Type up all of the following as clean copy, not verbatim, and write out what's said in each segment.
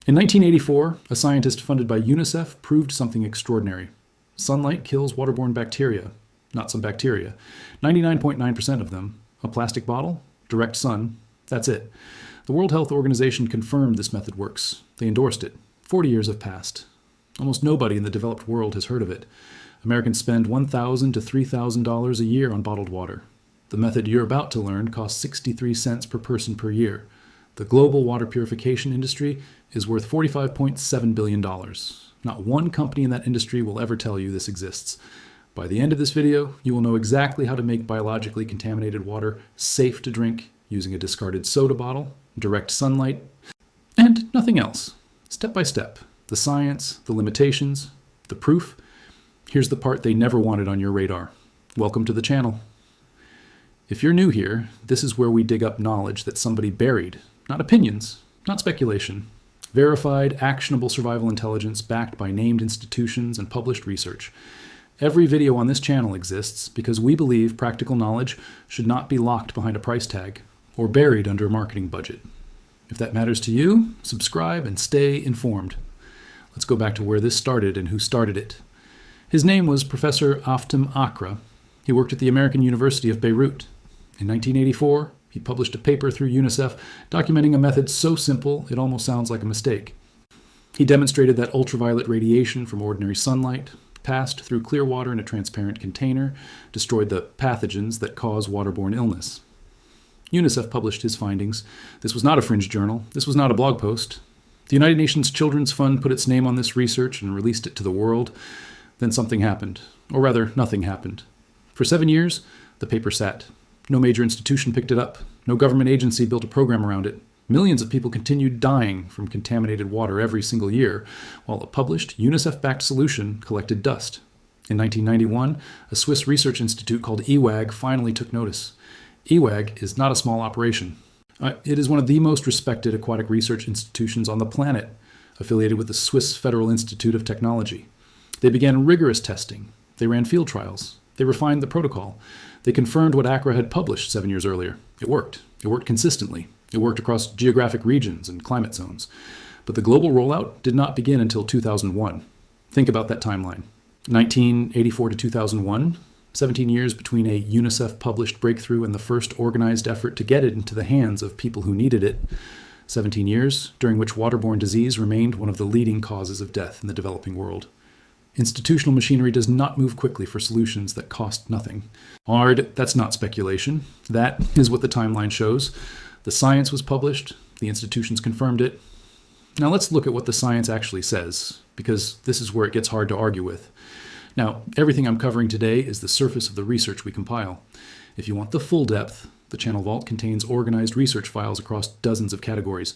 In 1984, a scientist funded by UNICEF proved something extraordinary. Sunlight kills waterborne bacteria. Not some bacteria. 99.9% of them. A plastic bottle, direct sun, that's it. The World Health Organization confirmed this method works. They endorsed it. 40 years have passed. Almost nobody in the developed world has heard of it. Americans spend $1,000 to $3,000 a year on bottled water. The method you're about to learn costs 63 cents per person per year. The global water purification industry is worth $45.7 billion. Not one company in that industry will ever tell you this exists. By the end of this video, you will know exactly how to make biologically contaminated water safe to drink using a discarded soda bottle, direct sunlight, and nothing else. Step by step. The science, the limitations, the proof. Here's the part they never wanted on your radar. Welcome to the channel. If you're new here, this is where we dig up knowledge that somebody buried. Not opinions, not speculation. Verified, actionable survival intelligence backed by named institutions and published research. Every video on this channel exists because we believe practical knowledge should not be locked behind a price tag or buried under a marketing budget. If that matters to you, subscribe and stay informed. Let's go back to where this started and who started it. His name was Professor Aftem Akra. He worked at the American University of Beirut. In 1984, he published a paper through UNICEF documenting a method so simple it almost sounds like a mistake. He demonstrated that ultraviolet radiation from ordinary sunlight passed through clear water in a transparent container, destroyed the pathogens that cause waterborne illness. UNICEF published his findings. This was not a fringe journal. This was not a blog post. The United Nations Children's Fund put its name on this research and released it to the world. Then something happened. Or rather, nothing happened. For 7 years, the paper sat. No major institution picked it up. No government agency built a program around it. Millions of people continued dying from contaminated water every single year, while a published, UNICEF-backed solution collected dust. In 1991, a Swiss research institute called EWAG finally took notice. EWAG is not a small operation. It is one of the most respected aquatic research institutions on the planet, affiliated with the Swiss Federal Institute of Technology. They began rigorous testing. They ran field trials. They refined the protocol. They confirmed what Akra had published 7 years earlier. It worked. It worked consistently. It worked across geographic regions and climate zones. But the global rollout did not begin until 2001. Think about that timeline. 1984 to 2001, 17 years between a UNICEF-published breakthrough and the first organized effort to get it into the hands of people who needed it. 17 years during which waterborne disease remained one of the leading causes of death in the developing world. Institutional machinery does not move quickly for solutions that cost nothing. Hard, that's not speculation. That is what the timeline shows. The science was published, the institutions confirmed it. Now let's look at what the science actually says, because this is where it gets hard to argue with. Now, everything I'm covering today is the surface of the research we compile. If you want the full depth, the Channel Vault contains organized research files across dozens of categories.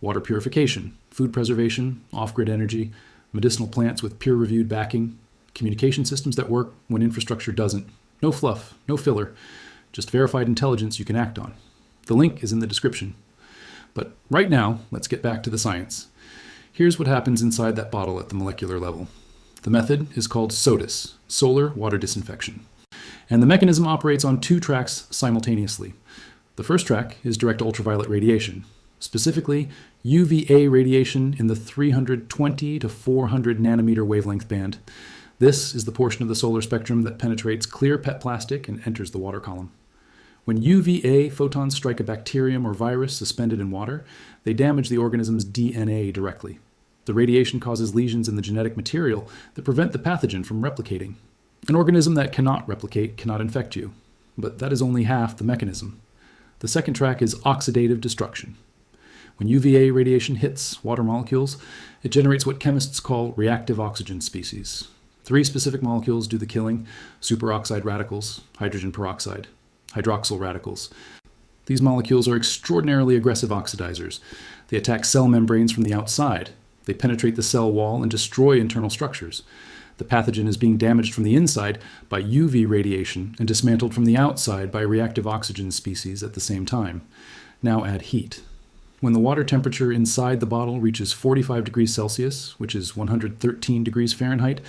Water purification, food preservation, off-grid energy, medicinal plants with peer-reviewed backing, communication systems that work when infrastructure doesn't. No fluff, no filler, just verified intelligence you can act on. The link is in the description. But right now, let's get back to the science. Here's what happens inside that bottle at the molecular level. The method is called SODIS, solar water disinfection. And the mechanism operates on 2 tracks simultaneously. The first track is direct ultraviolet radiation, specifically UVA radiation in the 320 to 400 nanometer wavelength band. This is the portion of the solar spectrum that penetrates clear PET plastic and enters the water column. When UVA photons strike a bacterium or virus suspended in water, they damage the organism's DNA directly. The radiation causes lesions in the genetic material that prevent the pathogen from replicating. An organism that cannot replicate cannot infect you, but that is only half the mechanism. The second track is oxidative destruction. When UVA radiation hits water molecules, it generates what chemists call reactive oxygen species. 3 specific molecules do the killing: superoxide radicals, hydrogen peroxide, hydroxyl radicals. These molecules are extraordinarily aggressive oxidizers. They attack cell membranes from the outside. They penetrate the cell wall and destroy internal structures. The pathogen is being damaged from the inside by UV radiation and dismantled from the outside by reactive oxygen species at the same time. Now add heat. When the water temperature inside the bottle reaches 45 degrees Celsius, which is 113 degrees Fahrenheit,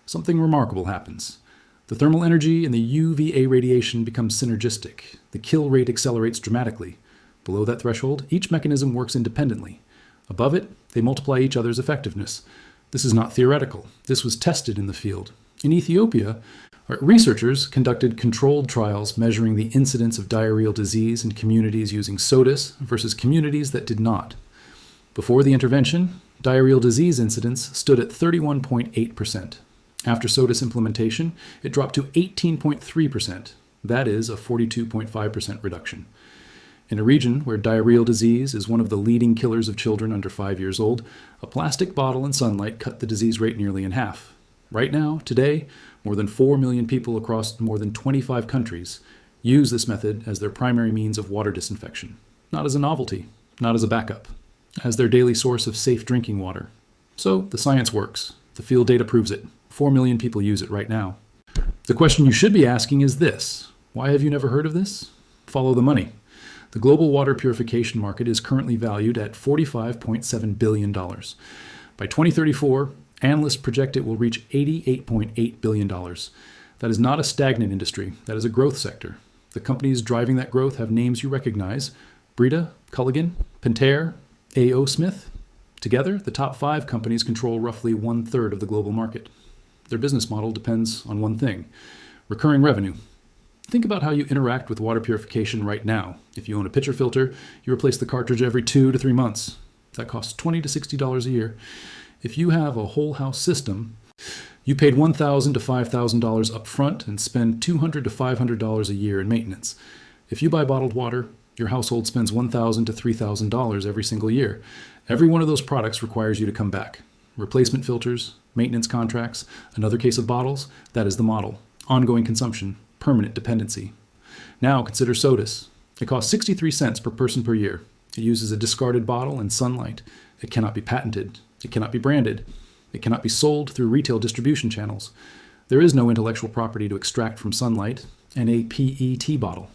something remarkable happens. The thermal energy in the UVA radiation becomes synergistic. The kill rate accelerates dramatically. Below that threshold, each mechanism works independently. Above it, They multiply each other's effectiveness. This is not theoretical. This was tested in the field. In Ethiopia, researchers conducted controlled trials measuring the incidence of diarrheal disease in communities using SODIS versus communities that did not. Before the intervention, diarrheal disease incidence stood at 31.8%. After SODIS implementation, it dropped to 18.3%. That is a 42.5% reduction. In a region where diarrheal disease is one of the leading killers of children under 5 years old, a plastic bottle and sunlight cut the disease rate nearly in half. Right now, today, more than 4 million people across more than 25 countries use this method as their primary means of water disinfection. Not as a novelty, not as a backup, as their daily source of safe drinking water. So the science works. The field data proves it. 4 million people use it right now. The question you should be asking is this: why have you never heard of this? Follow the money. The global water purification market is currently valued at $45.7 billion. By 2034, analysts project it will reach $88.8 billion. That is not a stagnant industry. That is a growth sector. The companies driving that growth have names you recognize: Brita, Culligan, Pentair, A.O. Smith. Together, the top 5 companies control roughly 1/3 of the global market. Their business model depends on one thing: recurring revenue. Think about how you interact with water purification right now. If you own a pitcher filter, you replace the cartridge every 2 to 3 months. That costs $20 to $60 a year. If you have a whole house system, you paid $1,000 to $5,000 up front and spend $200 to $500 a year in maintenance. If you buy bottled water, your household spends $1,000 to $3,000 every single year. Every one of those products requires you to come back. Replacement filters, maintenance contracts, another case of bottles, that is the model. Ongoing consumption, permanent dependency. Now consider SODIS. It costs 63 cents per person per year. It uses a discarded bottle and sunlight. It cannot be patented. It cannot be branded. It cannot be sold through retail distribution channels. There is no intellectual property to extract from sunlight and a PET bottle.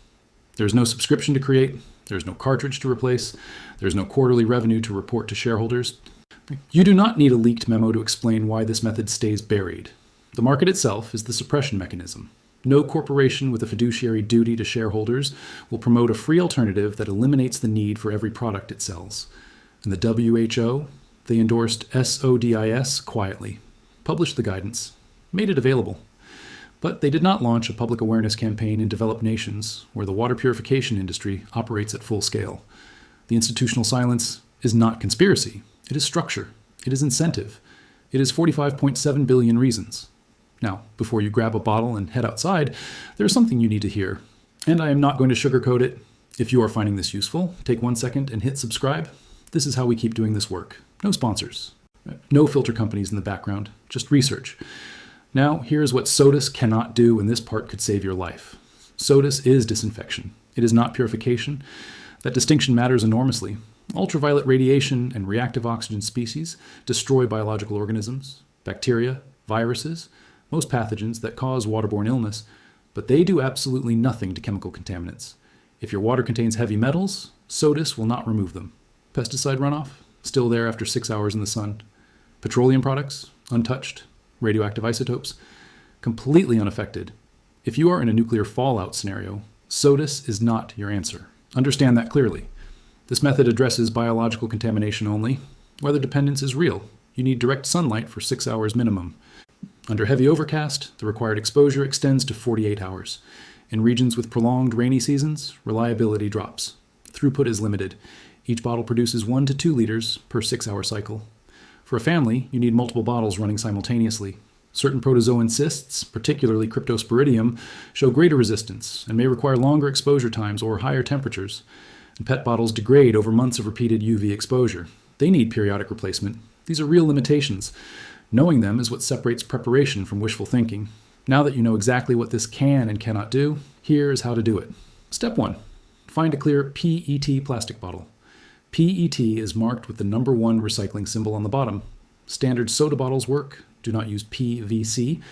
There is no subscription to create. There is no cartridge to replace. There is no quarterly revenue to report to shareholders. You do not need a leaked memo to explain why this method stays buried. The market itself is the suppression mechanism. No corporation with a fiduciary duty to shareholders will promote a free alternative that eliminates the need for every product it sells. And the WHO, they endorsed SODIS quietly, published the guidance, made it available. But they did not launch a public awareness campaign in developed nations where the water purification industry operates at full scale. The institutional silence is not conspiracy. It is structure. It is incentive. It is 45.7 billion reasons. Now, before you grab a bottle and head outside, there's something you need to hear. And I am not going to sugarcoat it. If you are finding this useful, take 1 second and hit subscribe. This is how we keep doing this work. No sponsors. No filter companies in the background. Just research. Now, here's what SODIS cannot do, and this part could save your life. SODIS is disinfection. It is not purification. That distinction matters enormously. Ultraviolet radiation and reactive oxygen species destroy biological organisms, bacteria, viruses, most pathogens that cause waterborne illness, but they do absolutely nothing to chemical contaminants. If your water contains heavy metals, SODIS will not remove them. Pesticide runoff, still there after 6 hours in the sun. Petroleum products, untouched. Radioactive isotopes, completely unaffected. If you are in a nuclear fallout scenario, SODIS is not your answer. Understand that clearly. This method addresses biological contamination only. Weather dependence is real. You need direct sunlight for 6 hours minimum. Under heavy overcast, the required exposure extends to 48 hours. In regions with prolonged rainy seasons, reliability drops. Throughput is limited. Each bottle produces 1 to 2 liters per 6-hour cycle. For a family, you need multiple bottles running simultaneously. Certain protozoan cysts, particularly Cryptosporidium, show greater resistance and may require longer exposure times or higher temperatures. And PET bottles degrade over months of repeated UV exposure. They need periodic replacement. These are real limitations. Knowing them is what separates preparation from wishful thinking. Now that you know exactly what this can and cannot do, here is how to do it. Step 1. Find a clear PET plastic bottle. PET is marked with the number 1 recycling symbol on the bottom. Standard soda bottles work. Do not use PVC,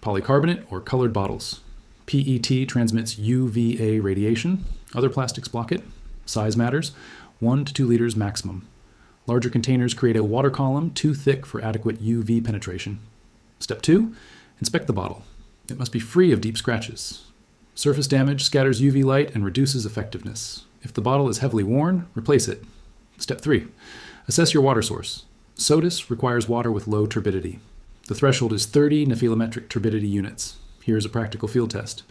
polycarbonate, or colored bottles. PET transmits UVA radiation. Other plastics block it. Size matters. 1 to 2 liters maximum. Larger containers create a water column too thick for adequate UV penetration. Step 2. Inspect the bottle. It must be free of deep scratches. Surface damage scatters UV light and reduces effectiveness. If the bottle is heavily worn, replace it. Step 3. Assess your water source. SODIS requires water with low turbidity. The threshold is 30 nephelometric turbidity units. Here's a practical field test.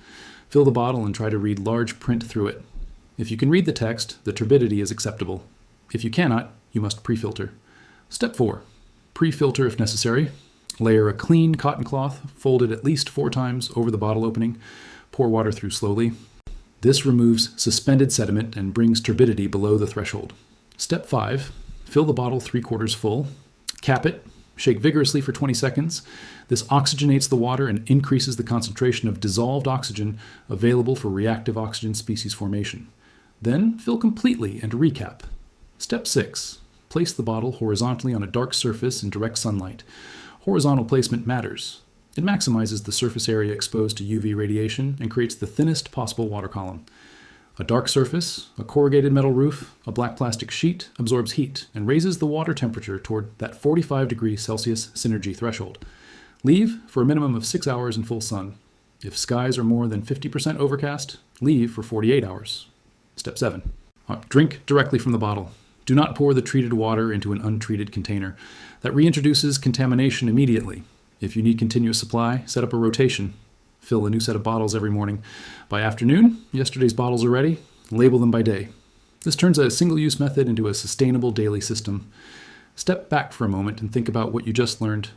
Fill the bottle and try to read large print through it. If you can read the text, the turbidity is acceptable. If you cannot, you must pre-filter. Step 4. Pre-filter if necessary. Layer a clean cotton cloth, folded at least 4 times over the bottle opening. Pour water through slowly. This removes suspended sediment and brings turbidity below the threshold. Step 5. Fill the bottle 3/4 full. Cap it. Shake vigorously for 20 seconds. This oxygenates the water and increases the concentration of dissolved oxygen available for reactive oxygen species formation. Then fill completely and recap. Step 6. Place the bottle horizontally on a dark surface in direct sunlight. Horizontal placement matters. It maximizes the surface area exposed to UV radiation and creates the thinnest possible water column. A dark surface, a corrugated metal roof, a black plastic sheet absorbs heat and raises the water temperature toward that 45 degrees Celsius synergy threshold. Leave for a minimum of 6 hours in full sun. If skies are more than 50% overcast, leave for 48 hours. Step 7. Drink directly from the bottle. Do not pour the treated water into an untreated container. That reintroduces contamination immediately. If you need continuous supply, set up a rotation. Fill a new set of bottles every morning. By afternoon, yesterday's bottles are ready. Label them by day. This turns a single-use method into a sustainable daily system. Step back for a moment and think about what you just learned.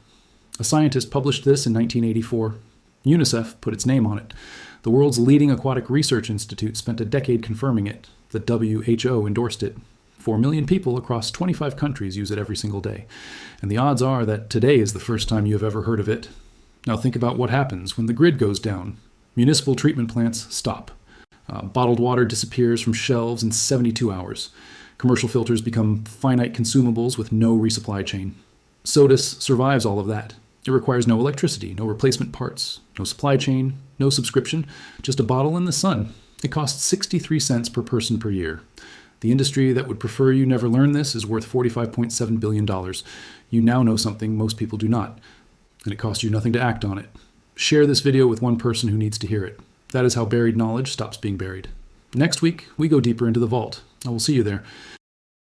A scientist published this in 1984. UNICEF put its name on it. The world's leading aquatic research institute spent a decade confirming it. The WHO endorsed it. 4 million people across 25 countries use it every single day. And the odds are that today is the first time you have ever heard of it. Now think about what happens when the grid goes down. Municipal treatment plants stop. Bottled water disappears from shelves in 72 hours. Commercial filters become finite consumables with no resupply chain. SODIS survives all of that. It requires no electricity, no replacement parts, no supply chain, no subscription, just a bottle in the sun. It costs 63 cents per person per year. The industry that would prefer you never learn this is worth $45.7 billion. You now know something most people do not. And it costs you nothing to act on it. Share this video with one person who needs to hear it. That is how buried knowledge stops being buried. Next week, we go deeper into the vault. I will see you there.